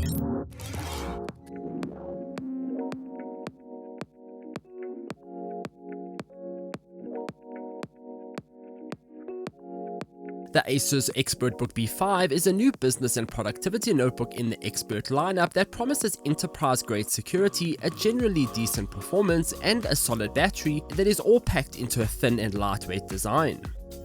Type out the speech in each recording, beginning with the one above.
The ASUS ExpertBook B5 is a new business and productivity notebook in the Expert lineup that promises enterprise-grade security, a generally decent performance, and a solid battery that is all packed into a thin and lightweight design.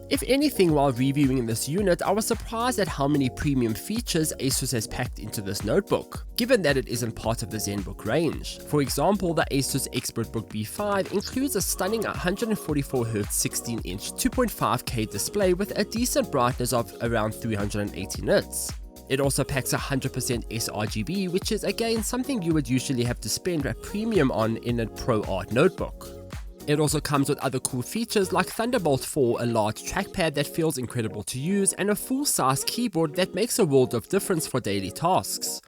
If anything, while reviewing this unit, I was surprised at how many premium features ASUS has packed into this notebook, given that it isn't part of the ZenBook range. For example, the ASUS ExpertBook B5 includes a stunning 144Hz 16-inch 2.5K display with a decent brightness of around 380 nits. It also packs 100% sRGB, which is again something you would usually have to spend a premium on in a Pro Art notebook. It also comes with other cool features like Thunderbolt 4, a large trackpad that feels incredible to use, and a full-size keyboard that makes a world of difference for daily tasks.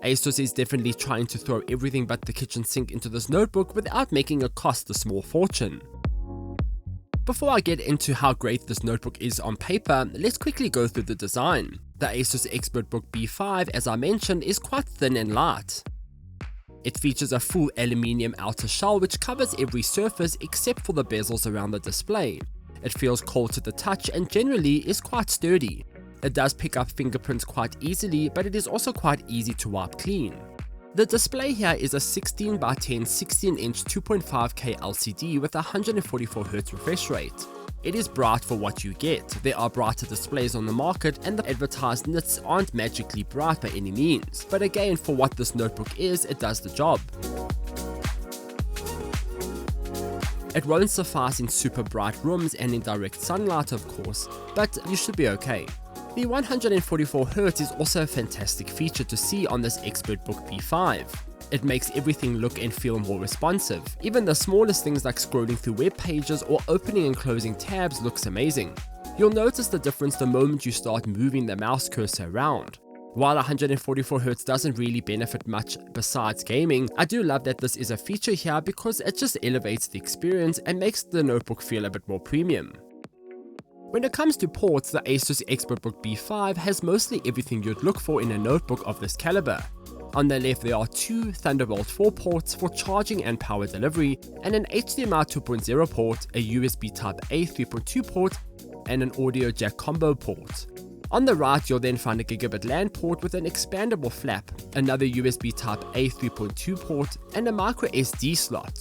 ASUS is definitely trying to throw everything but the kitchen sink into this notebook without making it cost a small fortune. Before I get into how great this notebook is on paper, let's quickly go through the design. The ASUS ExpertBook B5, as I mentioned, is quite thin and light. It features a full aluminium outer shell which covers every surface except for the bezels around the display. It feels cold to the touch and generally is quite sturdy. It does pick up fingerprints quite easily, but it is also quite easy to wipe clean. The display here is a 16 by 10 16-inch 2.5K LCD with 144Hz refresh rate. It is bright for what you get. There are brighter displays on the market and the advertised nits aren't magically bright by any means, but again, for what this notebook is, it does the job. It won't suffice in super bright rooms and in direct sunlight of course, but you should be okay. The 144Hz is also a fantastic feature to see on this ExpertBook B5. It makes everything look and feel more responsive. Even the smallest things like scrolling through web pages or opening and closing tabs looks amazing. You'll notice the difference the moment you start moving the mouse cursor around. While 144Hz doesn't really benefit much besides gaming, I do love that this is a feature here because it just elevates the experience and makes the notebook feel a bit more premium. When it comes to ports, the ASUS ExpertBook B5 has mostly everything you'd look for in a notebook of this caliber. On the left there are two Thunderbolt 4 ports for charging and power delivery, and an HDMI 2.0 port, a USB Type-A 3.2 port, and an audio jack combo port. On the right you'll then find a gigabit LAN port with an expandable flap, another USB Type-A 3.2 port, and a micro SD slot.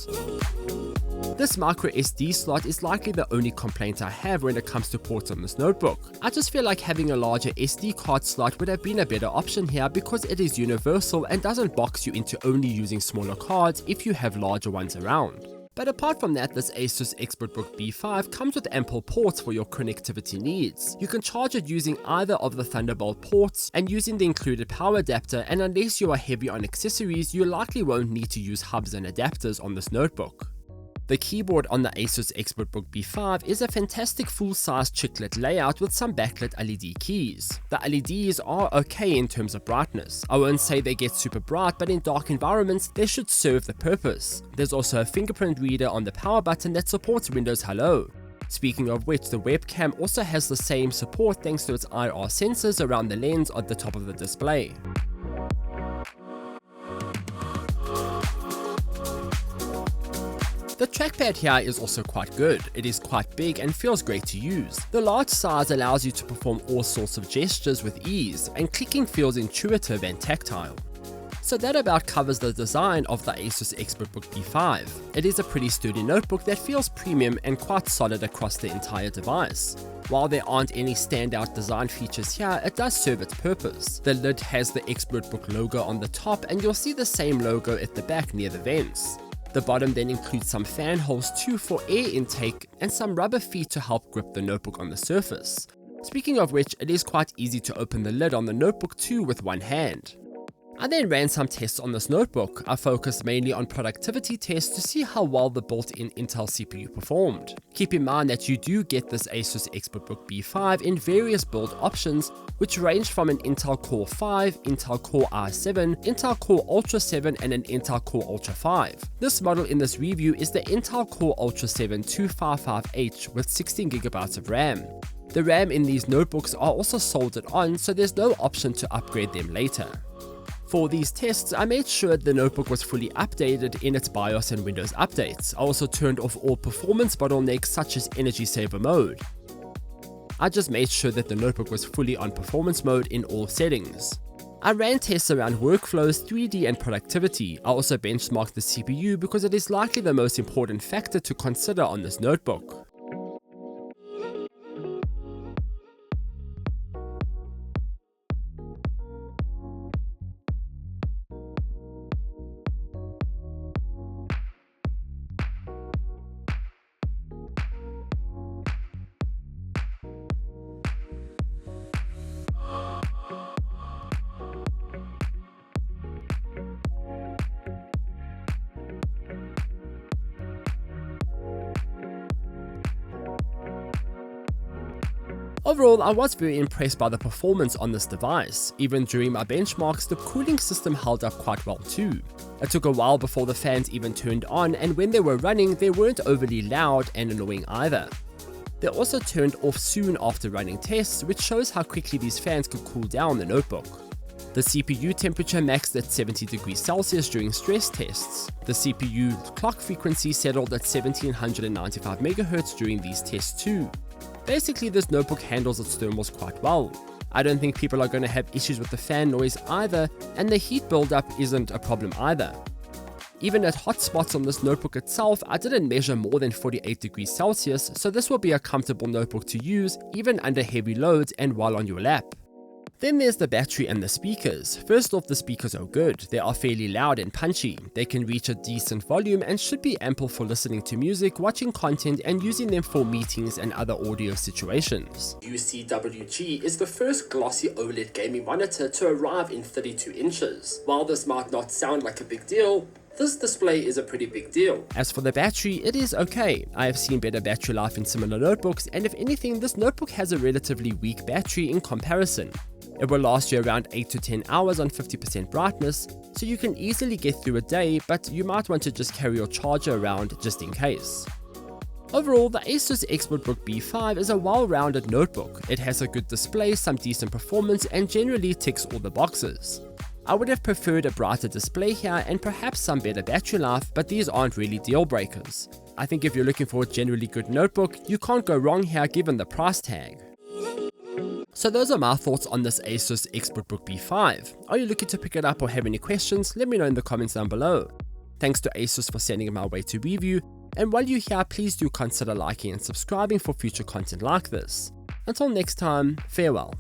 This micro SD slot is likely the only complaint I have when it comes to ports on this notebook. I just feel like having a larger SD card slot would have been a better option here because it is universal and doesn't box you into only using smaller cards if you have larger ones around. But apart from that, this ASUS ExpertBook B5 comes with ample ports for your connectivity needs. You can charge it using either of the Thunderbolt ports and using the included power adapter, and unless you are heavy on accessories, you likely won't need to use hubs and adapters on this notebook. The keyboard on the ASUS ExpertBook B5 is a fantastic full-size chiclet layout with some backlit LED keys. The LEDs are okay in terms of brightness. I won't say they get super bright, but in dark environments they should serve the purpose. There's also a fingerprint reader on the power button that supports Windows Hello. Speaking of which, the webcam also has the same support thanks to its IR sensors around the lens at the top of the display. The trackpad here is also quite good. It is quite big and feels great to use. The large size allows you to perform all sorts of gestures with ease, and clicking feels intuitive and tactile. So that about covers the design of the ASUS ExpertBook B5. It is a pretty sturdy notebook that feels premium and quite solid across the entire device. While there aren't any standout design features here, it does serve its purpose. The lid has the ExpertBook logo on the top, and you'll see the same logo at the back near the vents. The bottom then includes some fan holes too for air intake and some rubber feet to help grip the notebook on the surface. Speaking of which, it is quite easy to open the lid on the notebook too with one hand. I then ran some tests on this notebook. I focused mainly on productivity tests to see how well the built-in Intel CPU performed. Keep in mind that you do get this ASUS ExpertBook B5 in various build options, which range from an Intel Core 5, Intel Core i7, Intel Core Ultra 7, and an Intel Core Ultra 5. This model in this review is the Intel Core Ultra 7 255H with 16GB of RAM. The RAM in these notebooks are also soldered on, so there's no option to upgrade them later. For these tests, I made sure the notebook was fully updated in its BIOS and Windows updates. I also turned off all performance bottlenecks such as energy saver mode. I just made sure that the notebook was fully on performance mode in all settings. I ran tests around workflows, 3D and productivity. I also benchmarked the CPU because it is likely the most important factor to consider on this notebook. Overall, I was very impressed by the performance on this device. Even during my benchmarks, the cooling system held up quite well too. It took a while before the fans even turned on, and when they were running, they weren't overly loud and annoying either. They also turned off soon after running tests, which shows how quickly these fans could cool down the notebook. The CPU temperature maxed at 70 degrees Celsius during stress tests. The CPU clock frequency settled at 1795 MHz during these tests too. Basically, this notebook handles its thermals quite well. I don't think people are going to have issues with the fan noise either, and the heat buildup isn't a problem either. Even at hot spots on this notebook itself, I didn't measure more than 48 degrees Celsius, so this will be a comfortable notebook to use even under heavy loads and while on your lap. Then there's the battery and the speakers. First off, the speakers are good. They are fairly loud and punchy. They can reach a decent volume and should be ample for listening to music, watching content, and using them for meetings and other audio situations. UCWG is the first glossy OLED gaming monitor to arrive in 32 inches. While this might not sound like a big deal, this display is a pretty big deal. As for the battery, it is okay. I have seen better battery life in similar notebooks, and if anything, this notebook has a relatively weak battery in comparison. It will last you around 8 to 10 hours on 50% brightness, so you can easily get through a day, but you might want to just carry your charger around just in case. Overall, the ASUS ExpertBook B5 is a well-rounded notebook. It has a good display, some decent performance, and generally ticks all the boxes. I would have preferred a brighter display here and perhaps some better battery life, but these aren't really deal breakers. I think if you're looking for a generally good notebook, you can't go wrong here given the price tag. So those are my thoughts on this ASUS ExpertBook B5. Are you looking to pick it up or have any questions? Let me know in the comments down below. Thanks to ASUS for sending it my way to review, and while you're here, please do consider liking and subscribing for future content like this. Until next time, farewell.